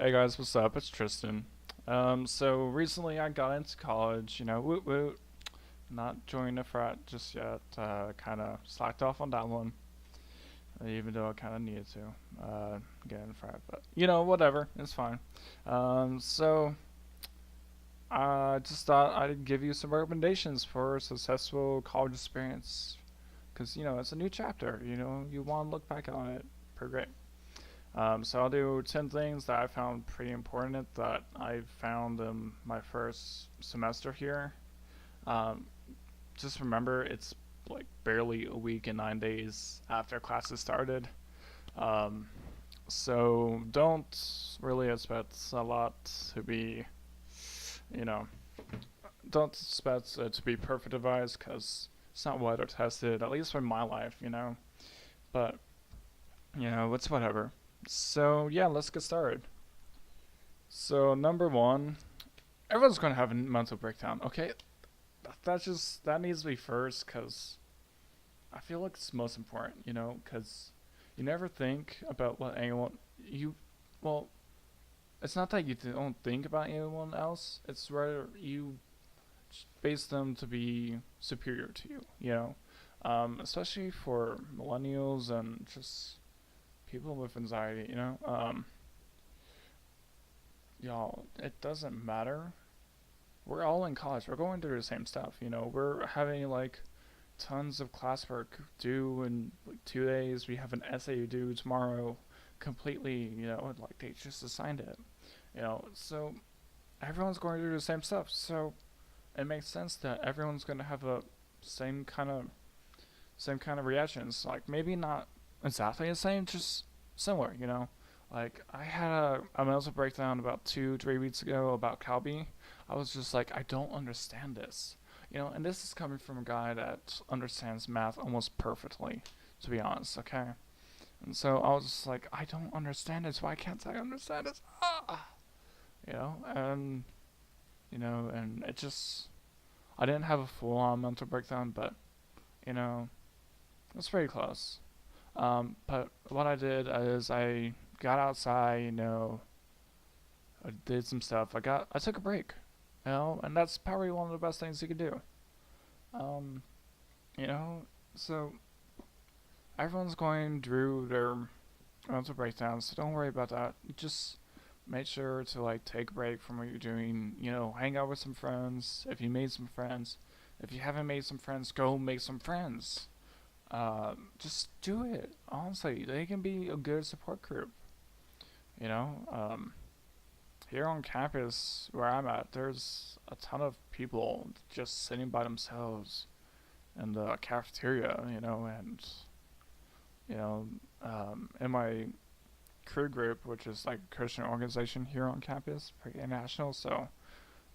Hey guys, what's up? It's Tristan. So recently I got into college, woot woot. Not joining a frat just yet. Kind of slacked off on that one, even though I kind of needed to get in a frat. But whatever, it's fine. So I just thought I'd give you some recommendations for a successful college experience, because it's a new chapter. You want to look back on it. Pretty great. So I'll do 10 things that I found pretty important that I found in my first semester here. Um, just remember, it's like barely a week and 9 days after classes started. Um, so don't really expect a lot to be, you know, don't expect it to be perfect advice because it's not weather tested, at least for my life. But, it's whatever. So yeah, let's get started. So number one, everyone's gonna have a mental breakdown. Okay, that needs to be first because I feel like it's most important. Because you never think about what anyone you. Well, it's not that you don't think about anyone else. It's rather you base them to be superior to you. Especially for millennials and just people with anxiety. Y'all, it doesn't matter. We're all in college. We're going through the same stuff. We're having like tons of classwork due in like 2 days. We have an essay due tomorrow. Completely, like they just assigned it. So everyone's going through the same stuff. So it makes sense that everyone's going to have a same kind of same kind of reactions. Like maybe not exactly the same, just similar. Like I had a mental breakdown about 2 3 weeks ago about Calbee. I was just like, I don't understand this. And this is coming from a guy that understands math almost perfectly, to be honest. Okay, and so I was just like, I don't understand this. Why can't I understand this? And and it just I didn't have a full on mental breakdown, but you know, it's pretty close. But what I did is I got outside, I did some stuff. I took a break, and that's probably one of the best things you could do. Um, you know, so everyone's going through their mental breakdowns, so don't worry about that. Just make sure to like take a break from what you're doing. Hang out with some friends if you made some friends. If you haven't made some friends, go make some friends. Just do it. Honestly, they can be a good support group. You know, um, Here on campus where I'm at, there's a ton of people just sitting by themselves in the cafeteria. And you know, in my crew group, which is like a Christian organization here on campus, pretty international, so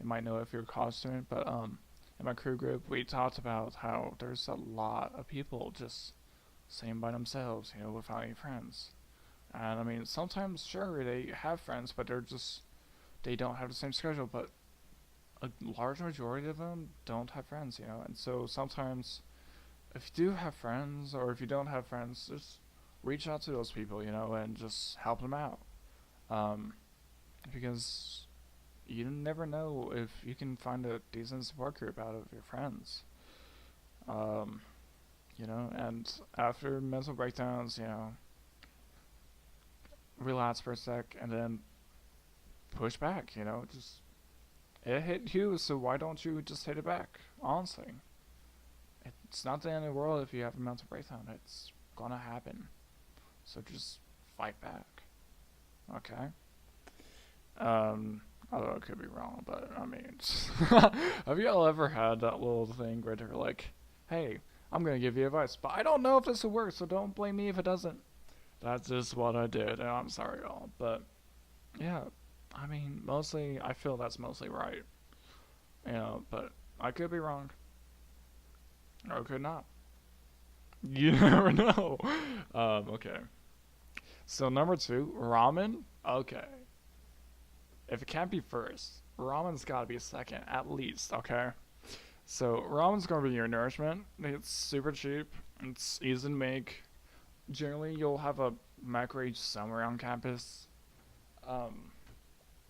you might know if you're a college student. But in my crew group, we talked about how there's a lot of people just sitting by themselves, without any friends. And I mean, sometimes sure they have friends, but they don't have the same schedule. But a large majority of them don't have friends, And so sometimes, if you do have friends, or if you don't have friends, just reach out to those people, and just help them out. Um, because you never know if you can find a decent support group out of your friends. Um, and after mental breakdowns, relax for a sec and then push back, just it hit you, so why don't you just hit it back? Honestly, it's not the end of the world if you have a mental breakdown. It's gonna happen, so just fight back. Okay. Although I could be wrong, but I mean, have y'all ever had that little thing where they're like, "Hey, I'm gonna give you advice, but I don't know if this will work, so don't blame me if it doesn't." That's just what I did, and I'm sorry, y'all. But yeah, I mean, mostly I feel that's mostly right, But I could be wrong, or I could not. You never know. Okay. So number two, ramen. Okay, if it can't be first, ramen's gotta be second at least. Okay. So ramen's gonna be your nourishment. It's super cheap. It's easy to make. Generally, you'll have a microwave somewhere on campus. Um,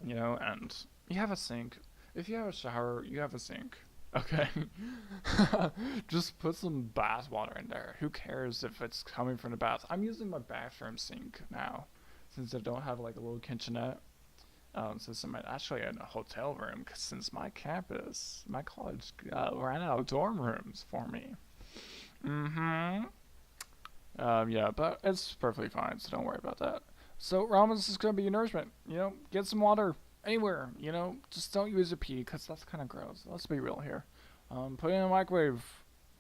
and you have a sink. If you have a shower, you have a sink. Okay? Just put some bath water in there. Who cares if it's coming from the bath? I'm using my bathroom sink now since I don't have like a little kitchenette. Since I'm actually in a hotel room, 'cause since my campus, my college ran out of dorm rooms for me. Mm-hmm. Yeah, but it's perfectly fine, so don't worry about that. So ramen's is gonna be your nourishment. Get some water anywhere. Just don't use a pee, cause that's kind of gross. Let's be real here. Put it in a microwave,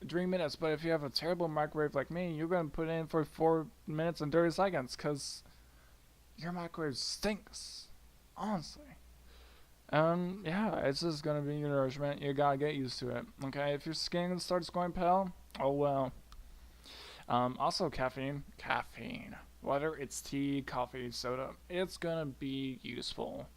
3 minutes. But if you have a terrible microwave like me, you're gonna put it in for 4 minutes and 30 seconds, cause your microwave stinks. Honestly. Yeah, it's just gonna be your nourishment. You gotta get used to it. Okay, if your skin starts going pale, oh well. Also caffeine. Caffeine. Whether it's tea, coffee, soda, it's gonna be useful.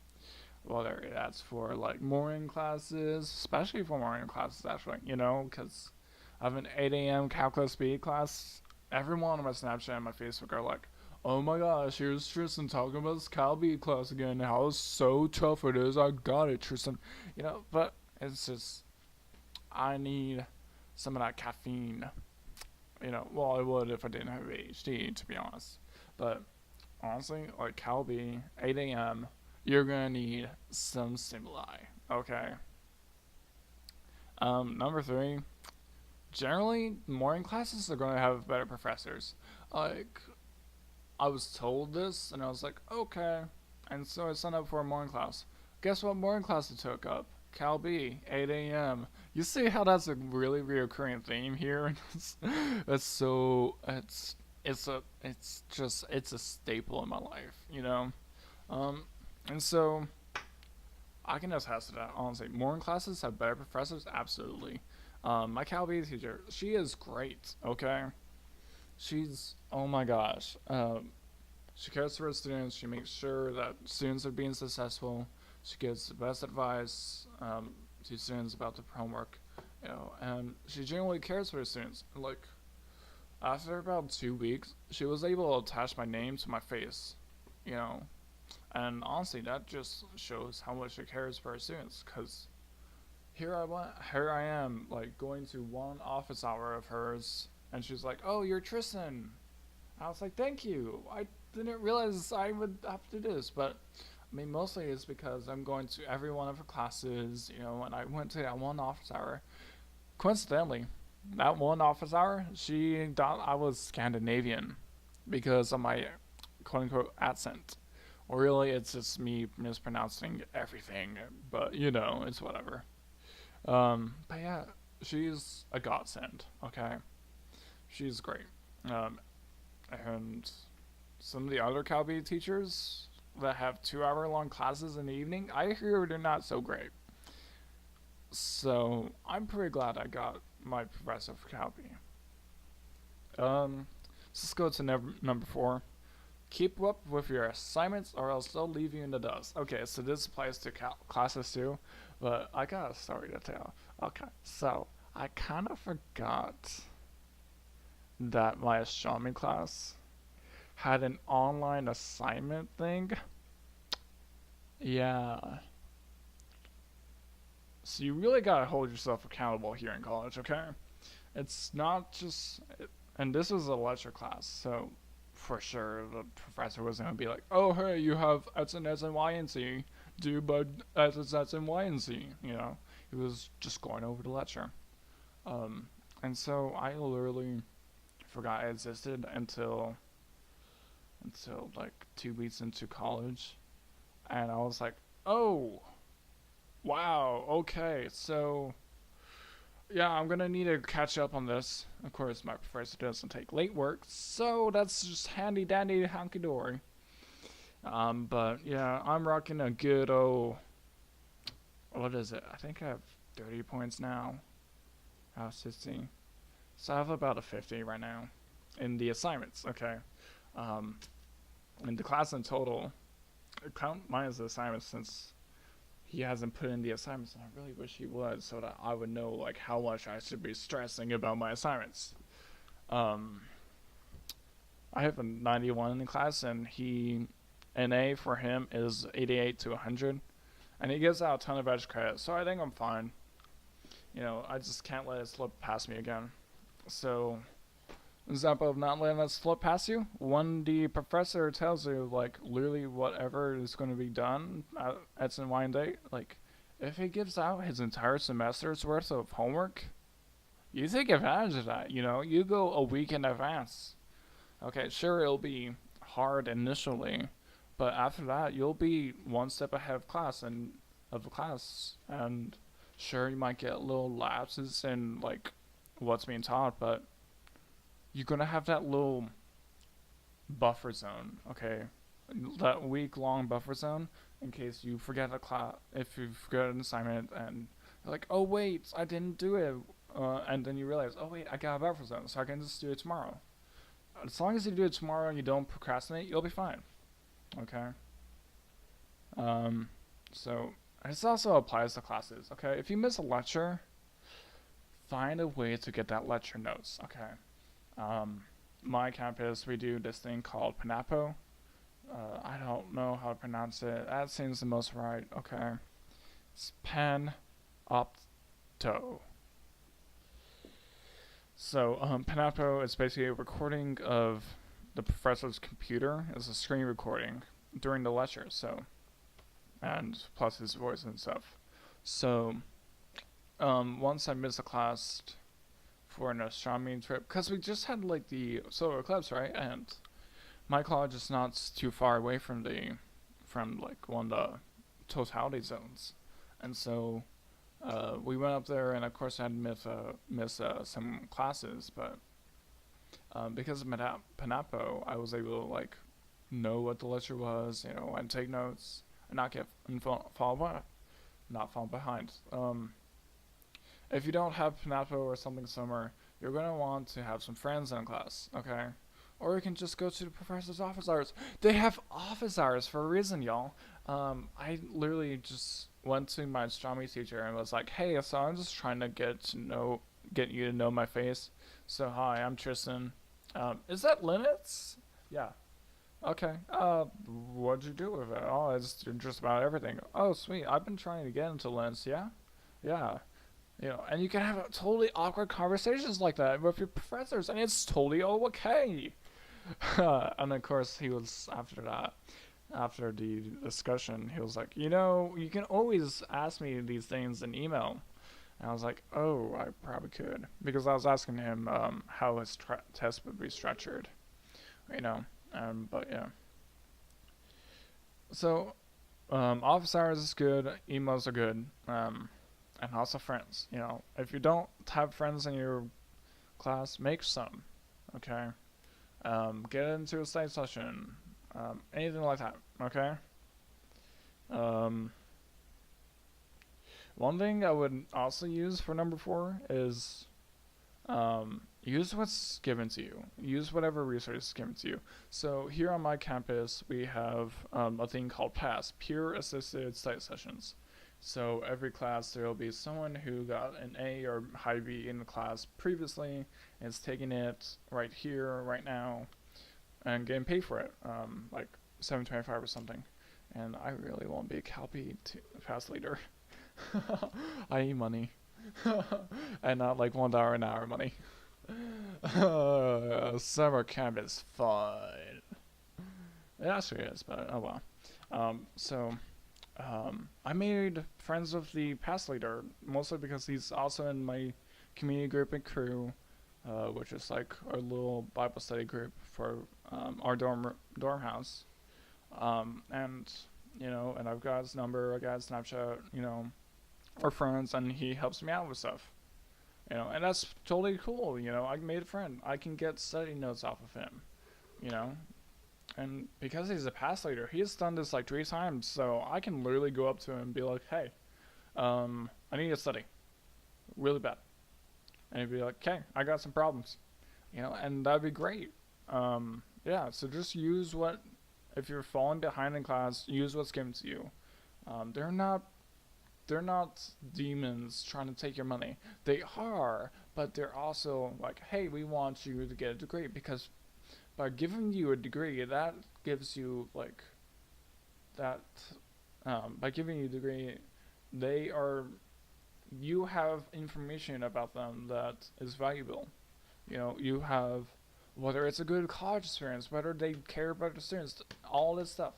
Whether that's for like morning classes, especially for morning classes, actually, because I have an 8 a.m. calculus B class. Everyone on my Snapchat and my Facebook are like, oh my gosh, here's Tristan talking about this Cal B class again. How so tough it is. I got it, Tristan. But it's just, I need some of that caffeine. Well, I would if I didn't have ADHD, to be honest. But honestly, like Cal B, 8 a.m., you're gonna need some stimuli. Okay. Number three, generally, morning classes are gonna have better professors. Like, I was told this, and I was like, okay. And so I signed up for a morning class. Guess what morning class I took up? Cal B, 8 a.m. You see how that's a really reoccurring theme here? That's so, it's a staple in my life. Um, and so, I can attest to that, honestly. Morning classes have better professors? Absolutely. My Cal B teacher, she is great, okay? Oh my gosh. She cares for her students. She makes sure that students are being successful. She gives the best advice to students about the homework, and she genuinely cares for her students. Like, after about 2 weeks, she was able to attach my name to my face, you know, and honestly, that just shows how much she cares for her students. Cause here I am, like going to one office hour of hers, and she's like, "Oh, you're Tristan." I was like, "Thank you. I didn't realize I would have to do this," but I mean, mostly it's because I'm going to every one of her classes, and I went to that one office hour. Coincidentally, that one office hour, she thought I was Scandinavian because of my quote unquote accent. Or really, it's just me mispronouncing everything, but it's whatever. But yeah, she's a godsend, okay? She's great. Um, and some of the other Calby teachers that have 2 hour long classes in the evening, I hear they're not so great. So I'm pretty glad I got my professor for Calby. Let's go to number 4. Keep up with your assignments or else they'll leave you in the dust. Okay, so this applies to classes too, but I got a story to tell. Okay, so I kind of forgot that my astronomy class had an online assignment thing. Yeah. So you really gotta hold yourself accountable here in college, okay? It's not just, and this was a lecture class, so for sure the professor wasn't gonna be like, "Oh, hey, you have X and S and Y and Z. Do by X and Y and Z." He was just going over the lecture. And so I literally forgot it existed until like 2 weeks into college, and I was like, "Oh, wow, okay, so." Yeah, I'm gonna need to catch up on this. Of course, my professor doesn't take late work, so that's just handy dandy honky dory. But yeah, I'm rocking a good what is it? I think I have 30 points now. I have 60. So I have about a 50 right now in the assignments, okay? Um, in the class in total, count minus the assignments since he hasn't put in the assignments, and I really wish he would, so that I would know like how much I should be stressing about my assignments. Um, I have a 91 in the class, and he an A for him is 88 to 100, and he gives out a ton of edge credit, so I think I'm fine. I just can't let it slip past me again. So, example of not letting it slip past you, when the professor tells you, like, literally whatever is going to be done at X and Y and date, like, if he gives out his entire semester's worth of homework, you take advantage of that, you go a week in advance. Okay, sure, it'll be hard initially, but after that, you'll be one step ahead of the class, and sure, you might get little lapses in like what's being taught, but you're gonna have that little buffer zone, okay, that week-long buffer zone in case you forget a class, if you forget an assignment, and you're like, oh wait, I didn't do it, and then you realize, oh wait, I got a buffer zone, so I can just do it tomorrow. As long as you do it tomorrow and you don't procrastinate, you'll be fine. Okay. So this also applies to classes. Okay, if you miss a lecture, find a way to get that lecture notes. Okay. My campus, we do this thing called Panapo. I don't know how to pronounce it. That seems the most right. Okay. It's Pan Opto. So, Panapo is basically a recording of the professor's computer. It's a screen recording during the lecture, so, and plus his voice and stuff. So, once I missed a class for an astronomy trip, because we just had, like, the solar eclipse, right? And my college is not too far away from like, one of the totality zones. And so, we went up there, and of course I had to miss some classes, but because of Panapo, I was able to like know what the lecture was, and take notes and not fall behind. If you don't have Panapo or something similar, you're gonna want to have some friends in class, okay? Or you can just go to the professor's office hours. They have office hours for a reason, y'all. I literally just went to my astronomy teacher and was like, "Hey, so I'm just trying to get you to know my face. So hi, I'm Trystan. Is that Linux? Yeah. Okay. What'd you do with it? Oh, I just did just about everything. Oh, sweet. I've been trying to get into Linux. Yeah, yeah. And you can have totally awkward conversations like that with your professors, and it's totally okay." And of course, he was after the discussion, he was like, you can always ask me these things in email. And I was like, oh, I probably could, because I was asking him how his test would be structured, but yeah. So, office hours is good, emails are good, and also friends. If you don't have friends in your class, make some, okay? Get into a study session, anything like that, okay? One thing I would also use for number 4 is use what's given to you. Use whatever resource is given to you. So here on my campus, we have a thing called PASS, Peer Assisted Study Sessions. So every class there will be someone who got an A or high B in the class previously and is taking it right here, right now, and getting paid for it, like $7.25 or something. And I really won't be a CalP pass leader. I need money, and not like $1 an hour money. Summer camp is fun. It actually is, but oh well. I made friends with the past leader, mostly because he's also in my community group and crew, which is like our little Bible study group for our dorm house. And I've got his number, I got his Snapchat, we're friends, and he helps me out with stuff. And that's totally cool. I made a friend. I can get study notes off of him. And because he's a past leader, he's done this like 3 times, so I can literally go up to him and be like, "Hey, I need to study really bad," and he'd be like, "Okay, I got some problems," and that'd be great. Yeah, so just use what, if you're falling behind in class, use what's given to you. They're not demons trying to take your money. They are, but they're also like, "Hey, we want you to get a degree," because by giving you a degree, that gives you like that by giving you a degree, they are you have information about them that is valuable. You have whether it's a good college experience, whether they care about the students, all this stuff.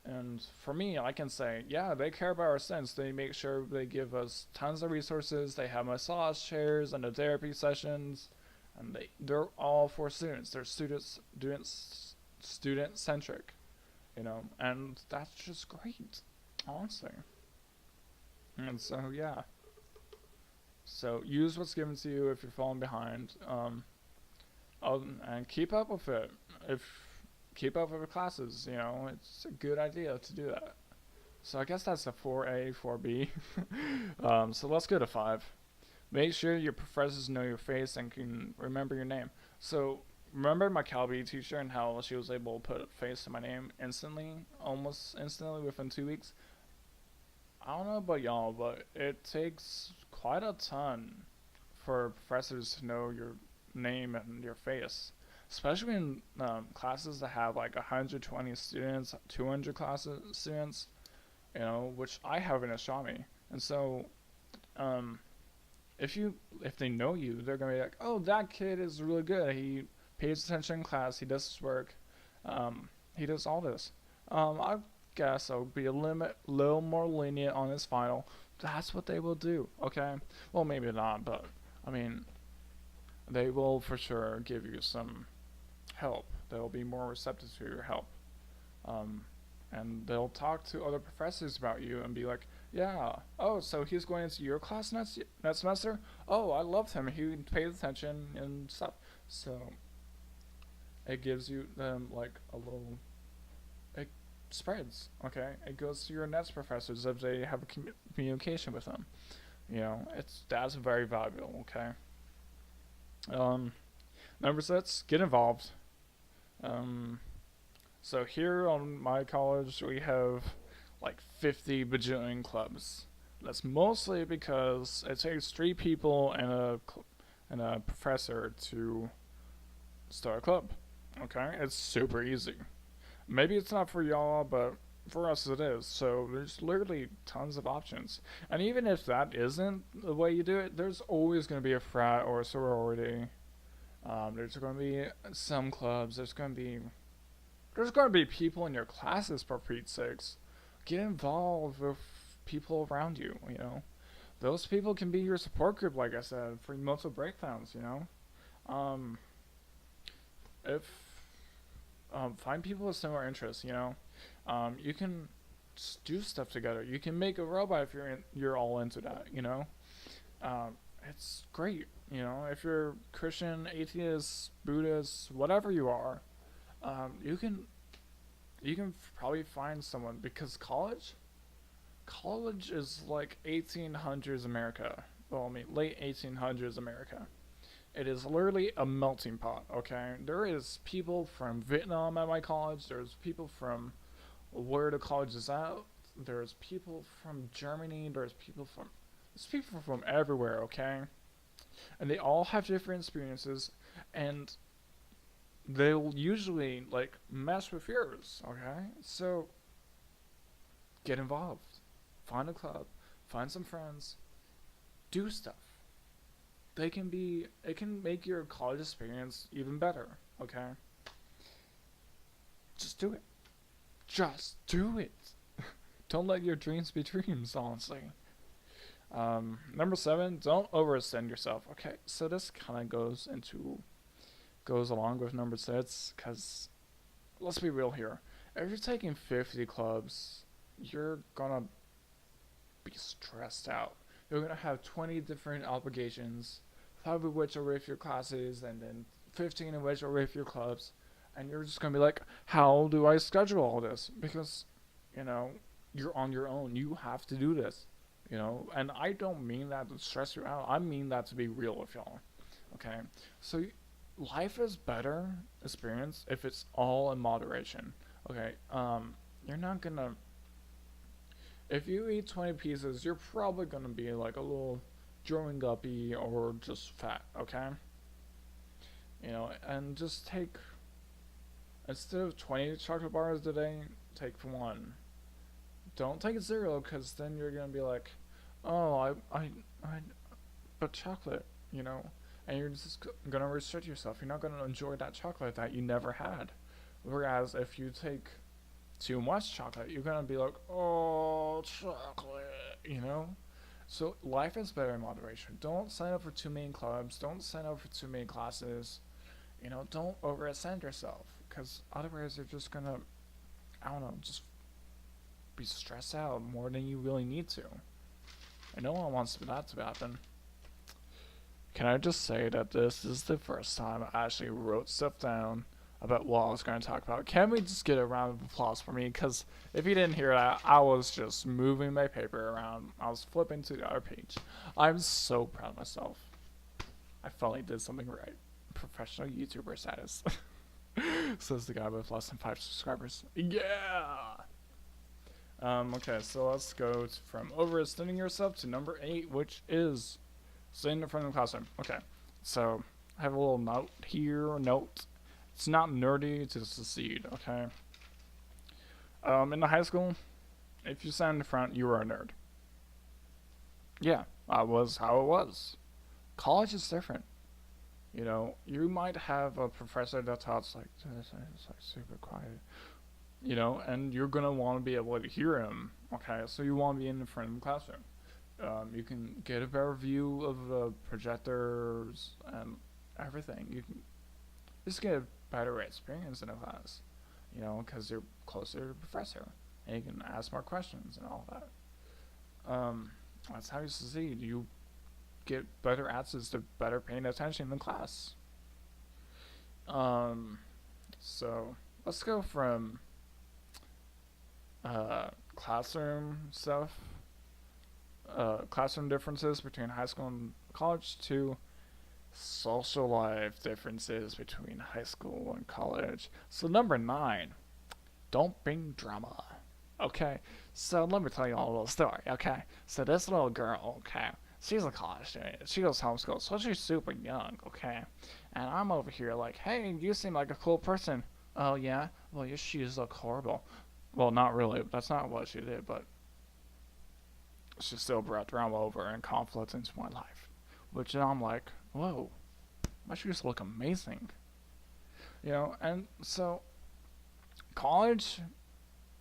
And for me, I can say, yeah, they care about our students. They make sure they give us tons of resources. They have massage chairs and the therapy sessions, and they're all for students. They're student centric, and that's just great, honestly. And so yeah, so use what's given to you if you're falling behind. And keep up with it. If keep up with the classes, it's a good idea to do that. So I guess that's a 4A, 4B. So let's go to 5. Make sure your professors know your face and can remember your name. So remember my Calby teacher and how she was able to put a face to my name instantly, almost instantly within 2 weeks? I don't know about y'all, but it takes quite a ton for professors to know your name and your face, especially in classes that have like 120 students, 200 students, which I have in astronomy. And so, if they know you, they're gonna be like, oh, that kid is really good. He pays attention in class. He does his work. He does all this. I guess I'll be little more lenient on his final. That's what they will do. Okay. Well, maybe not, but I mean, they will for sure give you some help. They'll be more receptive to your help. And they'll talk to other professors about you and be like, yeah, oh, so he's going into your class next semester? Oh, I loved him. He pays attention and stuff. So it gives you them like a little, it spreads, okay? It goes to your next professors if they have a communication with them. That's very valuable, okay? Number 6, get involved. So here on my college, we have like 50 bajillion clubs. That's mostly because it takes 3 people and a professor to start a club. Okay, it's super easy. Maybe it's not for y'all, but for us it is. So there's literally tons of options. And even if that isn't the way you do it, there's always going to be a frat or a sorority. There's going to be some clubs. There's going to be people in your classes, for Pete's sakes. Get involved with people around you. Those people can be your support group, like I said, for mental breakdowns. If find people with similar interests. You can do stuff together. You can make a robot if you're all into that. It's great. If you're Christian, atheist, Buddhist, whatever you are, you can probably find someone, because college is like 1800s America. Well, I mean late 1800s America. It is literally a melting pot. Okay, there is people from Vietnam at my college. There's people from where the college is at. There's people from Germany. There's people from everywhere. Okay, and they all have different experiences, and they'll usually like mess with yours. Okay, so get involved, find a club, find some friends, do stuff. It can make your college experience even better. Okay, just do it. Just do it. Don't let your dreams be dreams. Honestly. Number 7, don't overextend yourself. Okay, so this kind of goes along with number 6, because let's be real here. If you're taking 50 clubs, you're gonna be stressed out. You're gonna have 20 different obligations, 5 of which are with your classes, and then 15 of which are with your clubs, and you're just gonna be like, how do I schedule all this? Because, you're on your own. You have to do this. And I don't mean that to stress you out. I mean that to be real with y'all. Okay, so life is better experience if it's all in moderation. Okay, you're not gonna. If you eat 20 pieces, you're probably gonna be like a little German guppy or just fat. Okay, and just take, instead of 20 chocolate bars a day, take 1. don't take cereal because then you're gonna be like, oh, I but chocolate, you know, and you're just gonna restrict yourself. You're not gonna enjoy that chocolate that you never had. Whereas if you take too much chocolate, you're gonna be like, oh, chocolate, you know. So life is better in moderation. Don't sign up for too many clubs. Don't sign up for too many classes. You know, don't overextend yourself, because otherwise you're just gonna, I don't know, just be stressed out more than you really need to. And no one wants that to happen. Can I just say that this is the first time I actually wrote stuff down about what I was going to talk about? Can we just get a round of applause for me? Because if you didn't hear that, I was just moving my paper around. I was flipping to the other page. I'm so proud of myself. I finally did something right. Professional YouTuber status. Says the guy with less than 5 subscribers. Yeah! Okay, so let's go from overextending yourself to number 8, which is sitting in front of the classroom. Okay, so I have a little note here. It's not nerdy to succeed, okay? In the high school, if you sat in the front, you were a nerd. Yeah, that was how it was. College is different. You know, you might have a professor that talks like this, and it's like super quiet. You know, and you're gonna want to be able to hear him. Okay, so you want to be in the front of the classroom. You can get a better view of the projectors and everything. You can just get a better experience in a class. You know, because you're closer to the professor, and you can ask more questions and all that. That's how you succeed. You get better answers to better paying attention in class. So let's go from classroom stuff, classroom differences between high school and college, to social life differences between high school and college. So number 9, don't bring drama. Okay, so let me tell you all a little story. Okay, so this little girl, okay, she's a college student. She goes homeschool, so she's super young, okay? And I'm over here like, hey, you seem like a cool person. Oh, yeah? Well, your shoes look horrible. Well, not really. That's not what she did, but she still brought drama over and conflict into my life. Which I'm like, whoa, my shoes look amazing. You know, and so college,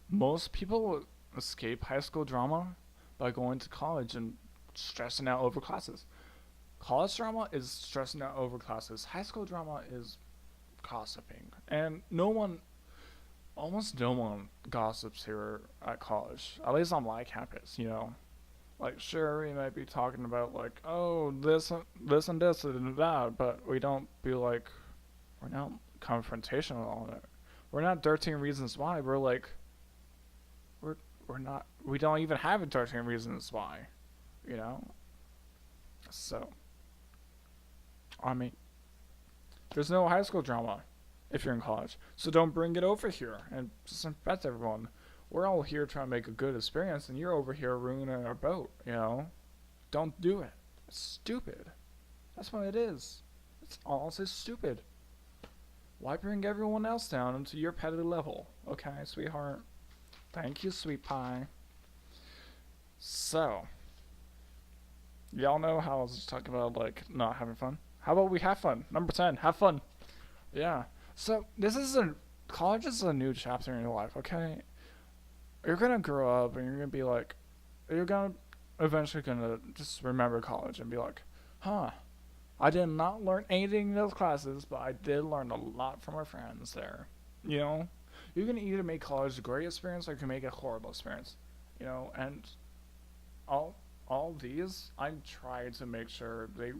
most people escape high school drama by going to college and stressing out over classes. College drama is stressing out over classes. High school drama is gossiping. And almost no one gossips here at college. At least on my campus, you know. Like, sure, we might be talking about, like, oh, this and this and that, but we don't be like, we're not confrontational on it. We're not 13 reasons why. We're like, we don't even have a 13 reasons why, you know? So, I mean, there's no high school drama if you're in college. So don't bring it over here and just infect everyone. We're all here trying to make a good experience, and you're over here ruining our boat, you know? Don't do it. It's stupid. That's what it is. It's honestly stupid. Why bring everyone else down into your petty level? Okay, sweetheart. Thank you, sweet pie. So, y'all know how I was just talking about, like, not having fun? How about we have fun? Number 10, have fun. Yeah. So, college is a new chapter in your life, okay? You're gonna grow up and you're gonna be like, you're gonna eventually gonna just remember college and be like, huh, I did not learn anything in those classes, but I did learn a lot from my friends there. You know? You can either make college a great experience or you can make it a horrible experience. You know, and all these, I try to make sure they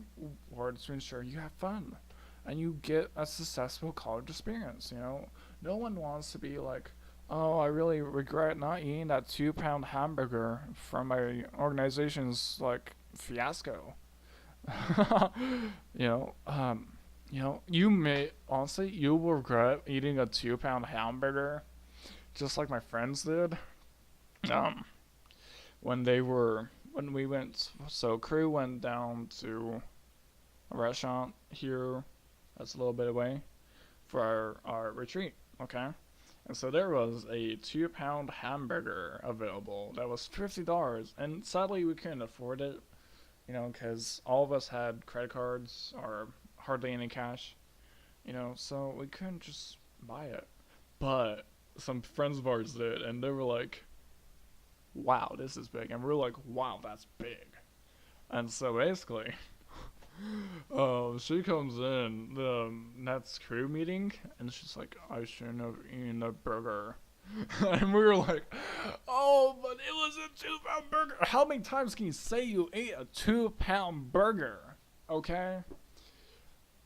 work to ensure you have fun and you get a successful college experience, you know? No one wants to be like, oh, I really regret not eating that 2-pound hamburger from my organization's, like, fiasco. you know, you may, honestly, you will regret eating a 2-pound hamburger, just like my friends did. When we went, so crew went down to a restaurant here, that's a little bit away, for our retreat, okay? And so there was a 2 pound hamburger available that was $50, and sadly we couldn't afford it, because all of us had credit cards or hardly any cash, so we couldn't just buy it. But some friends of ours did, and they were like, wow, this is big. And we're like, wow, that's big. And so basically, she comes in the Nets crew meeting, and she's like, I shouldn't have eaten a burger. And we were like, oh, but it was a 2 pound burger. How many times can you say you ate a 2 pound burger? Okay?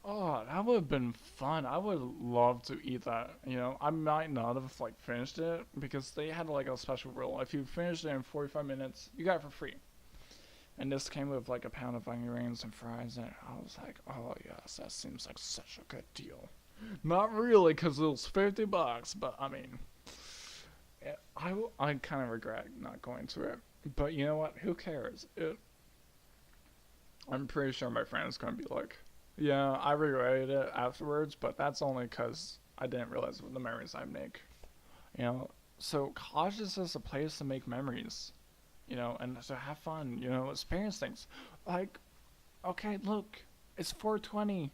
Oh, that would have been fun. I would love to eat that. I might not have like finished it because they had like a special rule. If you finished it in 45 minutes, you got it for free. And this came with like a pound of onion rings and fries, and I was like, oh yes, that seems like such a good deal. Not really, because it was $50, but I mean, I kind of regret not going to it. But you know what? Who cares? I'm pretty sure my friend's gonna be like, yeah, I regretted it afterwards, but that's only because I didn't realize the memories I make. So college is just a place to make memories, and to have fun, experience things. Like, okay, look, it's 420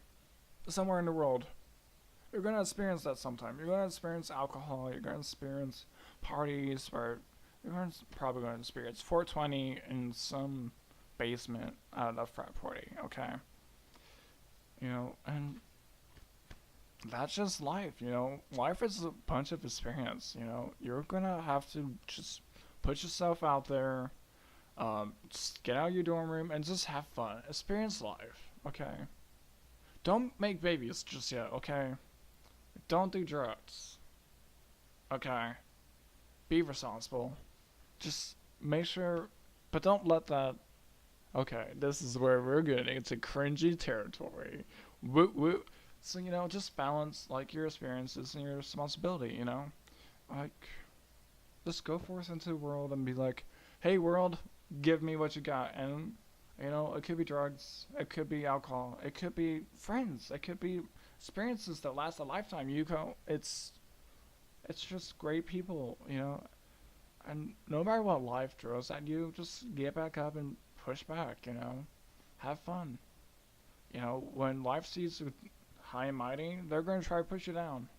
somewhere in the world. You're gonna experience that sometime. You're gonna experience alcohol. You're gonna experience parties, or probably gonna experience 420 in some basement at a frat party. Okay, and that's just life. Life is a bunch of experience. You're gonna have to just put yourself out there, just get out of your dorm room and just have fun. Experience life. Okay. Don't make babies just yet. Okay. Don't do drugs. Okay. Be responsible. Just make sure, but don't let that. Okay, this is where we're getting into cringy territory. Woo woo. So just balance like your experiences and your responsibility. Like, just go forth into the world and be like, hey world, give me what you got. And it could be drugs, it could be alcohol, it could be friends, it could be experiences that last a lifetime. It's just great people. And no matter what life throws at you, just get back up and push back. Have fun. When life sees you high and mighty, they're going to try to push you down.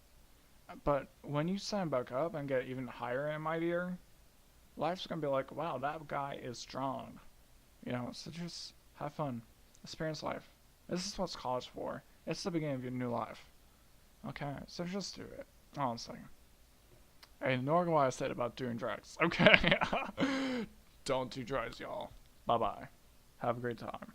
But when you stand back up and get even higher and mightier, life's gonna be like, wow, that guy is strong. So just have fun. Experience life. This is what's college for. It's the beginning of your new life. Okay, so just do it. Honestly. Hey, ignore what I said about doing drugs. Okay? Don't do drugs, y'all. Bye-bye. Have a great time.